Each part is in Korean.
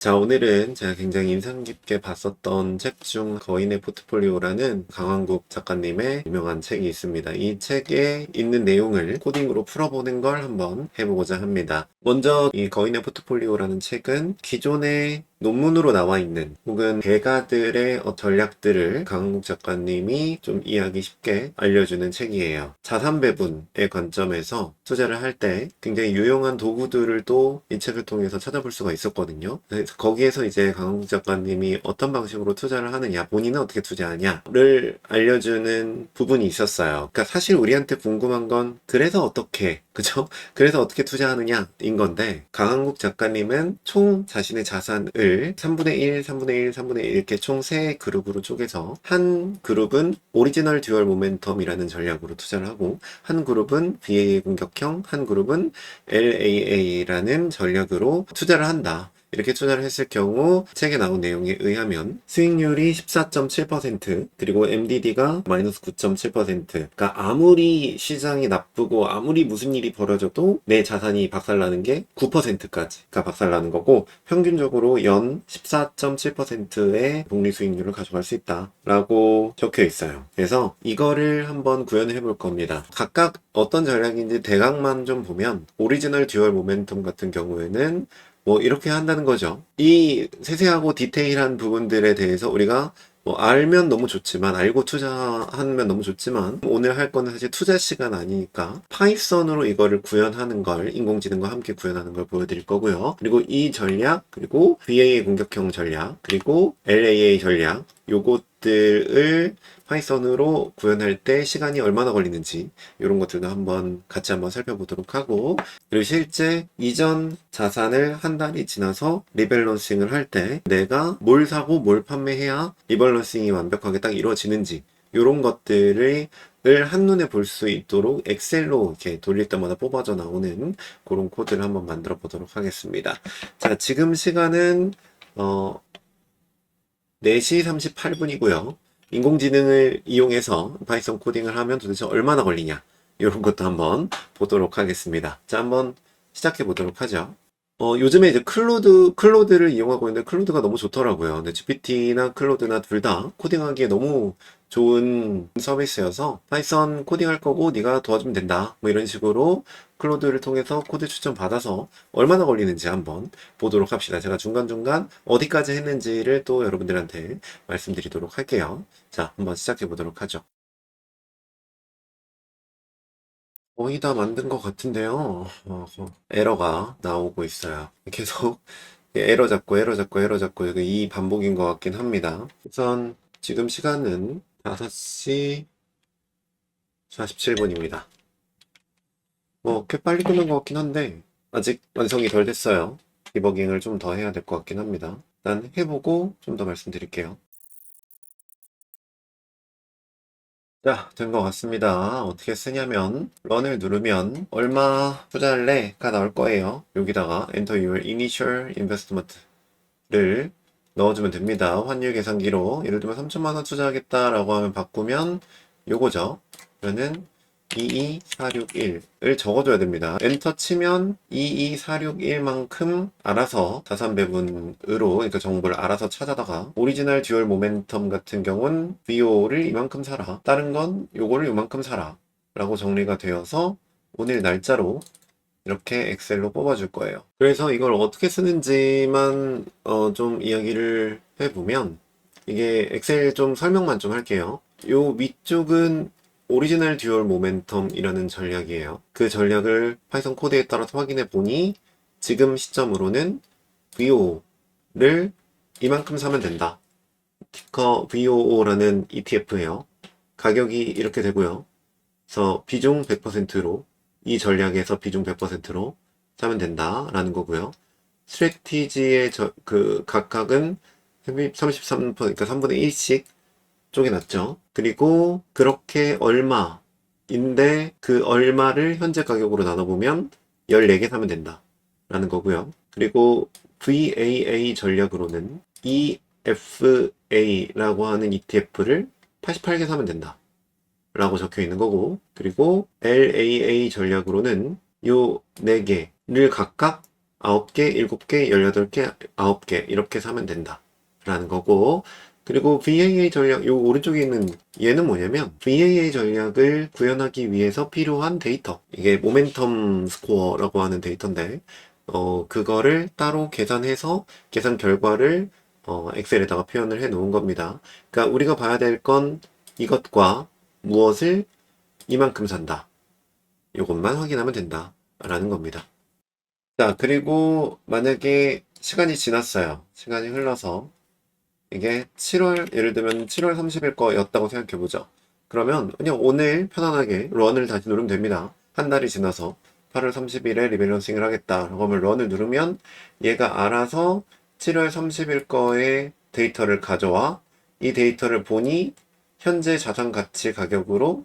자, 오늘은 제가 굉장히 인상 깊게 봤었던 책 중 거인의 포트폴리오라는 강한국 작가님의 유명한 책이 있습니다. 이 책에 있는 내용을 코딩으로 풀어보는 걸 한번 해보고자 합니다. 먼저 이 거인의 포트폴리오라는 책은 기존의 논문으로 나와 있는 혹은 대가들의 전략들을 강한국 작가님이 좀 이해하기 쉽게 알려주는 책이에요. 자산 배분의 관점에서 투자를 할 때 굉장히 유용한 도구들을 또 이 책을 통해서 찾아볼 수가 있었거든요. 그래서 거기에서 이제 강한국 작가님이 어떤 방식으로 투자를 하느냐, 본인은 어떻게 투자하냐를 알려주는 부분이 있었어요. 그러니까 사실 우리한테 궁금한 건 그래서 어떻게, 그죠? 그래서 어떻게 투자하느냐인 건데, 강한국 작가님은 총 자신의 자산을 3분의 1, 3분의 1, 3분의 1 이렇게 총 3그룹으로 쪼개서 한 그룹은 오리지널 듀얼 모멘텀이라는 전략으로 투자를 하고, 한 그룹은 BA 공격형, 한 그룹은 LAA라는 전략으로 투자를 한다. 이렇게 투자를 했을 경우 책에 나온 내용에 의하면 수익률이 14.7% 그리고 MDD가 마이너스 9.7%. 그러니까 아무리 시장이 나쁘고 아무리 무슨 일이 벌어져도 내 자산이 박살나는 게 9%까지가 박살나는 거고, 평균적으로 연 14.7%의 복리 수익률을 가져갈 수 있다라고 적혀 있어요. 그래서 이거를 한번 구현을 해볼 겁니다. 각각 어떤 전략인지 대강만 좀 보면, 오리지널 듀얼 모멘텀 같은 경우에는 뭐 이렇게 한다는 거죠. 이 세세하고 디테일한 부분들에 대해서 우리가 뭐 알면 너무 좋지만, 알고 투자하면 너무 좋지만, 오늘 할 거는 사실 투자 시간 아니니까 파이썬으로 이거를 구현하는 걸, 인공지능과 함께 구현하는 걸 보여드릴 거고요. 그리고 이 전략, 그리고 BA 공격형 전략, 그리고 LAA 전략, 요것들을 파이썬으로 구현할 때 시간이 얼마나 걸리는지 이런 것들도 한번 같이 한번 살펴보도록 하고, 그리고 실제 이전 자산을 한 달이 지나서 리밸런싱을 할 때 내가 뭘 사고 뭘 판매해야 리밸런싱이 완벽하게 딱 이루어지는지, 이런 것들을 한눈에 볼 수 있도록 엑셀로 이렇게 돌릴 때마다 뽑아져 나오는 그런 코드를 한번 만들어 보도록 하겠습니다. 자, 지금 시간은 4시 38분이고요. 인공지능을 이용해서 파이썬 코딩을 하면 도대체 얼마나 걸리냐, 이런 것도 한번 보도록 하겠습니다. 자, 한번 시작해 보도록 하죠. 요즘에 이제 클로드를 이용하고 있는데 클로드가 너무 좋더라고요. 근데 GPT나 클로드나 둘 다 코딩하기에 너무 좋은 서비스여서 파이썬 코딩할 거고 네가 도와주면 된다, 뭐 이런 식으로 클로드를 통해서 코드 추천 받아서 얼마나 걸리는지 한번 보도록 합시다. 제가 중간중간 어디까지 했는지를 또 여러분들한테 말씀드리도록 할게요. 자, 한번 시작해 보도록 하죠. 거의 다 만든 것 같은데요. 에러가 나오고 있어요. 계속 에러 잡고 이 반복인 것 같긴 합니다. 우선 지금 시간은 5시 47분입니다. 뭐 꽤 빨리 끝난 것 같긴 한데 아직 완성이 덜 됐어요. 디버깅을 좀 더 해야 될 것 같긴 합니다. 일단 해보고 좀 더 말씀드릴게요. 자, 된 것 같습니다. 어떻게 쓰냐면 런을 누르면 얼마 투자할래가 나올 거예요. 여기다가 Enter your initial investment를 넣어주면 됩니다. 환율 계산기로 예를 들면 3천만 원 투자하겠다라고 하면 바꾸면 요거죠. 그러면은 22461을 적어줘야 됩니다. 엔터 치면 22461만큼 알아서 자산 배분으로, 그러니까 정보를 알아서 찾아다가 오리지널 듀얼 모멘텀 같은 경우는 VO를 이만큼 사라, 다른 건 요거를 요만큼 사라 라고 정리가 되어서 오늘 날짜로 이렇게 엑셀로 뽑아줄 거예요. 그래서 이걸 어떻게 쓰는지만 좀 이야기를 해보면, 이게 엑셀 좀 설명만 좀 할게요. 요 위쪽은 오리지널 듀얼 모멘텀이라는 전략이에요. 그 전략을 파이썬 코드에 따라서 확인해 보니 지금 시점으로는 VO를 이만큼 사면 된다. 티커 VOO라는 ETF예요. 가격이 이렇게 되고요. 그래서 비중 100%로, 이 전략에서 비중 100%로 사면 된다라는 거고요. 스트래티지의 그 각각은 33%, 그러니까 3분의 1씩 쪼개놨죠. 그리고 그렇게 얼마인데 그 얼마를 현재 가격으로 나눠보면 14개 사면 된다 라는 거고요. 그리고 VAA 전략으로는 EFA라고 하는 ETF를 88개 사면 된다 라고 적혀 있는 거고, 그리고 LAA 전략으로는 요 4개를 각각 9개, 7개, 18개, 9개 이렇게 사면 된다 라는 거고, 그리고 VAA 전략, 요 오른쪽에 있는 얘는 뭐냐면 VAA 전략을 구현하기 위해서 필요한 데이터, 이게 모멘텀 스코어라고 하는 데이터인데 그거를 따로 계산해서 계산 결과를 엑셀에다가 표현을 해 놓은 겁니다. 그러니까 우리가 봐야 될 건 이것과 무엇을 이만큼 산다, 요것만 확인하면 된다 라는 겁니다. 자, 그리고 만약에 시간이 지났어요. 시간이 흘러서 이게 7월, 예를 들면 7월 30일 거였다고 생각해 보죠. 그러면 그냥 오늘 편안하게 런을 다시 누르면 됩니다. 한 달이 지나서 8월 30일에 리밸런싱을 하겠다. 그러면 런을 누르면 얘가 알아서 7월 30일 거의 데이터를 가져와 이 데이터를 보니 현재 자산 가치 가격으로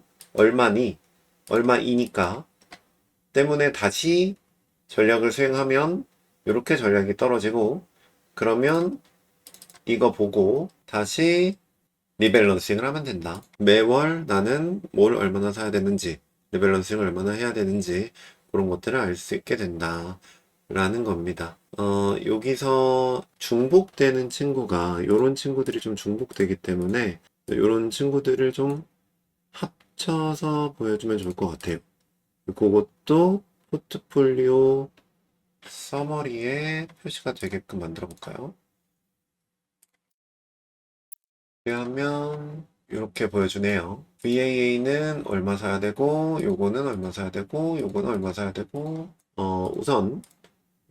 얼마이니까 때문에 다시 전략을 수행하면 이렇게 전략이 떨어지고, 그러면 이거 보고 다시 리밸런싱을 하면 된다. 매월 나는 뭘 얼마나 사야 되는지, 리밸런싱을 얼마나 해야 되는지 그런 것들을 알 수 있게 된다 라는 겁니다. 여기서 중복되는 친구가 요런 친구들이 좀 중복되기 때문에 요런 친구들을 좀 합쳐서 보여주면 좋을 것 같아요. 그것도 포트폴리오 서머리에 표시가 되게끔 만들어 볼까요? 하면 이렇게 보여주네요. VAA는 얼마 사야 되고, 요거는 얼마 사야 되고, 요거는 얼마 사야 되고, 우선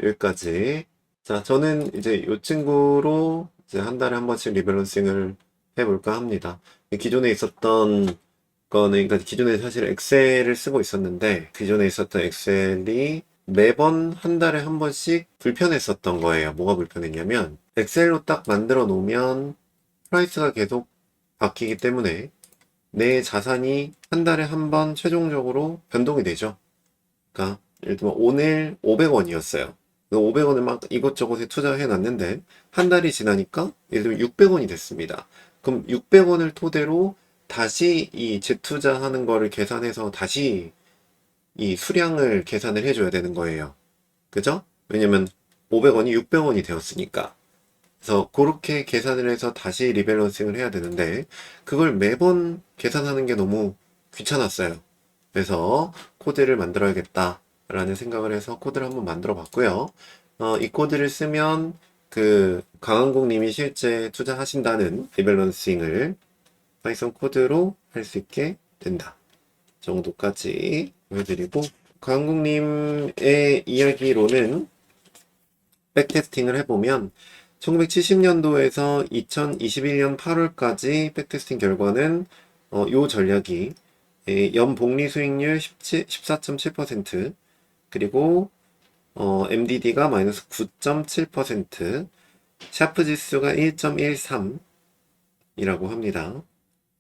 여기까지. 자, 저는 이제 이 친구로 이제 한 달에 한 번씩 리밸런싱을 해볼까 합니다. 기존에 있었던 거는, 그러니까 기존에 사실 엑셀을 쓰고 있었는데, 기존에 있었던 엑셀이 매번 한 달에 한 번씩 불편했었던 거예요. 뭐가 불편했냐면, 엑셀로 딱 만들어 놓으면 프라이스가 계속 바뀌기 때문에 내 자산이 한 달에 한 번 최종적으로 변동이 되죠. 그러니까 예를 들면 오늘 500원이었어요. 500원을 막 이것저것에 투자해 놨는데 한 달이 지나니까 예를 들면 600원이 됐습니다. 그럼 600원을 토대로 다시 이 재투자하는 거를 계산해서 다시 이 수량을 계산을 해줘야 되는 거예요. 그죠? 왜냐면 500원이 600원이 되었으니까. 그래서 그렇게 계산을 해서 다시 리밸런싱을 해야 되는데 그걸 매번 계산하는 게 너무 귀찮았어요. 그래서 코드를 만들어야겠다 라는 생각을 해서 코드를 한번 만들어 봤고요. 이 코드를 쓰면 그 강한국 님이 실제 투자하신다는 리밸런싱을 파이썬 코드로 할 수 있게 된다 정도까지 보여드리고, 강한국 님의 이야기로는 백테스팅을 해보면 1970년도에서 2021년 8월까지 백테스팅 결과는 요 전략이 연복리 수익률 14.7%, 그리고 MDD가 마이너스 9.7%, 샤프 지수가 1.13이라고 합니다.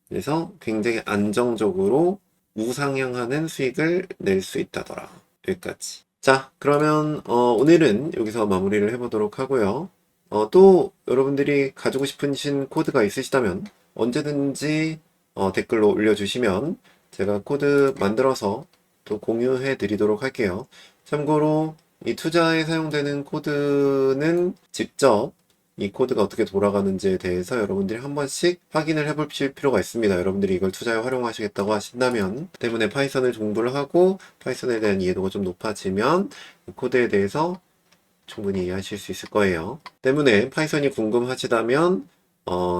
그래서 굉장히 안정적으로 우상향하는 수익을 낼 수 있다더라. 여기까지. 자, 그러면 오늘은 여기서 마무리를 해보도록 하고요. 또 여러분들이 가지고 싶으신 코드가 있으시다면 언제든지 댓글로 올려주시면 제가 코드 만들어서 또 공유해 드리도록 할게요. 참고로 이 투자에 사용되는 코드는 직접 이 코드가 어떻게 돌아가는지에 대해서 여러분들이 한 번씩 확인을 해볼 필요가 있습니다. 여러분들이 이걸 투자에 활용하시겠다고 하신다면, 때문에 파이썬을 공부를 하고 파이썬에 대한 이해도가 좀 높아지면 이 코드에 대해서 충분히 이해하실 수 있을 거예요. 때문에 파이썬이 궁금하시다면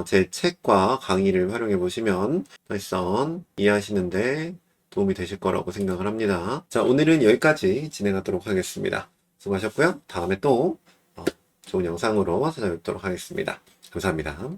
제 책과 강의를 활용해 보시면 파이썬 이해하시는데 도움이 되실 거라고 생각을 합니다. 자, 오늘은 여기까지 진행하도록 하겠습니다. 수고하셨고요. 다음에 또 좋은 영상으로 찾아뵙도록 하겠습니다. 감사합니다.